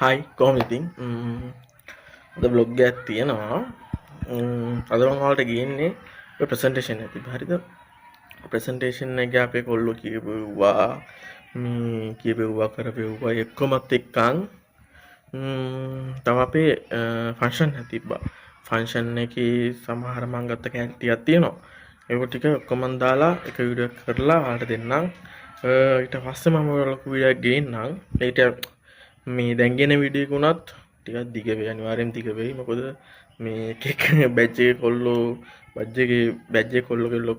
හයි කොහොමද ඉතින් අද බ්ලොග් එකක් තියෙනවා අද මම ඔයාලට ගියන්නේ ඔය ප්‍රසන්ටේෂන් එක තිබ්බ හරිද ප්‍රසන්ටේෂන් එක අපේ කොල්ලෝ කියපුවා කරපෙව්වා එක්කමත් එක්කන් තව අපේ ෆන්ක්ෂන් එක තිබ්බා ෆන්ක්ෂන් එකේ සමහර මම ගත්ත කෑලි ටිකක් තියෙනවා ඒක ටික ඔක්කොම දාලා එක වීඩියෝ එකක් කරලා ඔයාලට දෙන්නම් ඊට පස්සේ මම ඔයාලට වීඩියෝ එකක් ගේන්නම් ඊට මේ දැන් ගෙන වීඩියෝ එක උනත් ටිකක් දිග වෙයි අනිවාර්යෙන් දිග වෙයි මොකද මේ එක බැච් එකේ කොල්ලෝ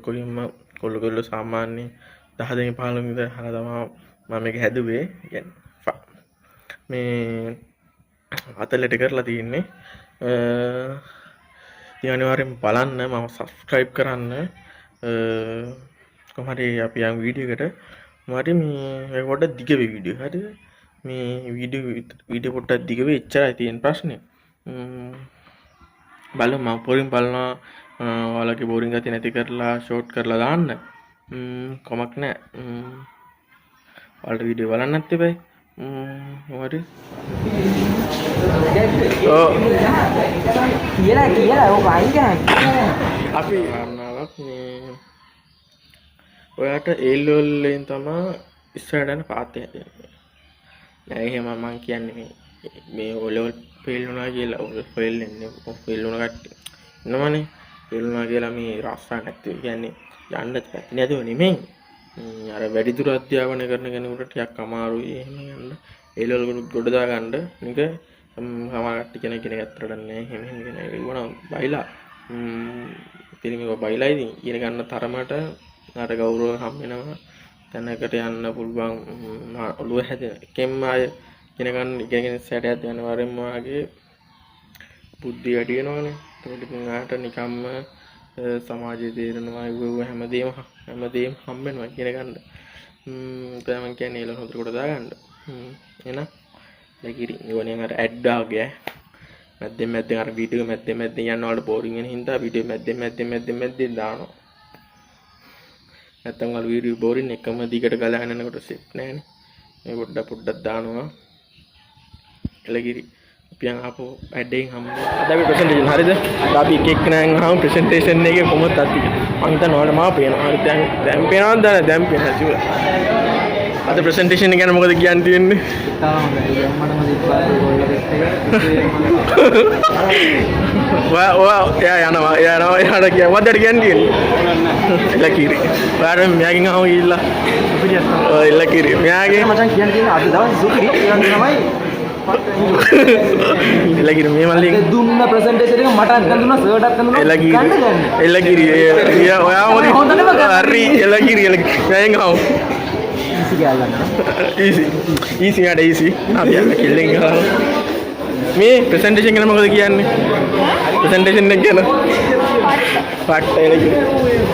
කොල්ලෝ සාමාන්‍ය 10 දෙනෙක් 15 දෙනෙක් විතර හරහා තමයි මම මේක හැදුවේ කියන්නේ මේ අතලට කරලා තියෙන්නේ ඉතින් අනිවාර්යෙන් බලන්න මම subscribe කරන්න කොහොම හරි අපි යම් වීඩියෝ එකට මට මේ පොඩ්ඩක් දිග වෙයි වීඩියෝ හරිද මේ වීඩියෝ පොඩ්ඩක් දිග වෙයි එච්චරයි තියෙන ප්‍රශ්නේ බලමු මම පොරින් බලනවා ඔයාලගේ බෝරින් ගතිය නැති කරලා ෂෝට් කරලා දාන්න කමක් නැහැ ඔයාලට වීඩියෝ බලන්න නැත්තේ බෑ හරි කියලා ඔය වයින් අපි ගන්නාවක් මේ ඔයාට A-level වලින් තමයි ඉස්සරහට යන පාත් එක දෙන්නේ නෑ එහෙම මම කියන්නේ මේ O-level ෆේල් වුණා කියලා O-level ෆේල් වෙන්නේ ෆේල් වුණ කට්ටිය නමනේ ෆේල් වුණා කියලා මේ රස්සා නැති කියන්නේ යන්න පැති නැතුව නෙමෙයි අර වැඩි දුර අධ්‍යාපනය කරන කෙනෙකුට ටිකක් අමාරුයි එහෙම යන්න A-level ගොඩ දා ගන්න නික සමහර කට්ටිය කෙනෙක් ඇත්තට නෑ එහෙම කියන එක වුණා බයිලා ඉතින් මේක බයිලා ඉතින් ඉගෙන ගන්න තරමට අර ගෞරව හම් වෙනවා තැනකට යන්න පුළුවන් ඔළුව හැදෙන එකෙන්ම අය ඉගෙන සැටයක් යනවාරෙන්ම වගේ බුද්ධිය වැඩි වෙනවනේ ඒකට ඉතින් ආට නිකම්ම සමාජයේ තේරෙනවා ඒ හැමදේම හම් වෙනවා ඉගෙන ගන්න මම කියන්නේ ඒල හොඳට කොට දා ගන්න එහෙනම් ලකිරි ඉවනේ අර ඇඩ් ආගේ මැද්දෙන් අර වීඩියෝ මැද්දෙන් යන වලට බෝරින් වෙන හින්දා වීඩියෝ මැද්දෙන් දානවා නැත්තම් වල වීඩියෝ බෝරින් එකම දිගට ගලගෙන යනකොට සෙට් නැහැනේ මේ පොඩ්ඩක් දානවා එලගිරි අපි ආපහු ඇඩ් එකෙන් හම්බුනේ අද අපි ප්‍රසන්ටේෂන් හරිද අපි එක නෑන් ආවම ප්‍රසන්ටේෂන් එකේ කොහොමද අති මම හිතනවා ඔයාලට මාව පේනවා හරි දැන් පේනවද දැන් පේනවා සිවුර අද ප්‍රසන්ටේෂන් එක ගැන මොකද කියන්න තියෙන්නේ යාට කියවද්දට කියන්නේ එලකිරි ඔයාට මෙයාගෙන් අහම ගිහිල්ලා එලකිරි මෙයාගේ මචං කියන්න තියෙන අද දවස් සුපිරි තමයි එලකිරි මේ මල්ලෙන් දුන්න ප්‍රසන්ටේෂන් එක මට අක්කන් දුන්නා සර්ට් අක්කන් දුන්නා එලකිරි ඔයා හොඳටම හරි එලකිරි මෙයාගෙන් අහම easy අපි යන්න කෙල්ලෙන් ගහලා මේ ප්‍රසන්ටේෂන් ගැන මොකද කියන්නේ ප්‍රසන්ටේෂන් එක ගැන ෆැක්ට්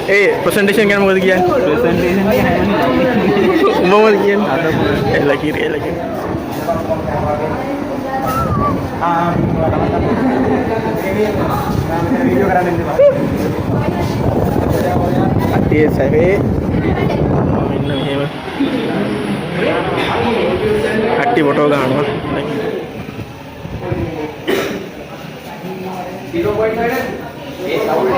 එක ප්‍රසන්ටේෂන් ගැන මොකද කියන්නේ ප්‍රසන්ටේෂන් එක මොකද කියන්නේ එලකිරි වීඩියෝ කරන්න ඉන්න අටේ සැවේ මෙන්න මෙහෙම කට්ටි ෆොටෝ ගන්නවා 0.5 ඒ සවුල්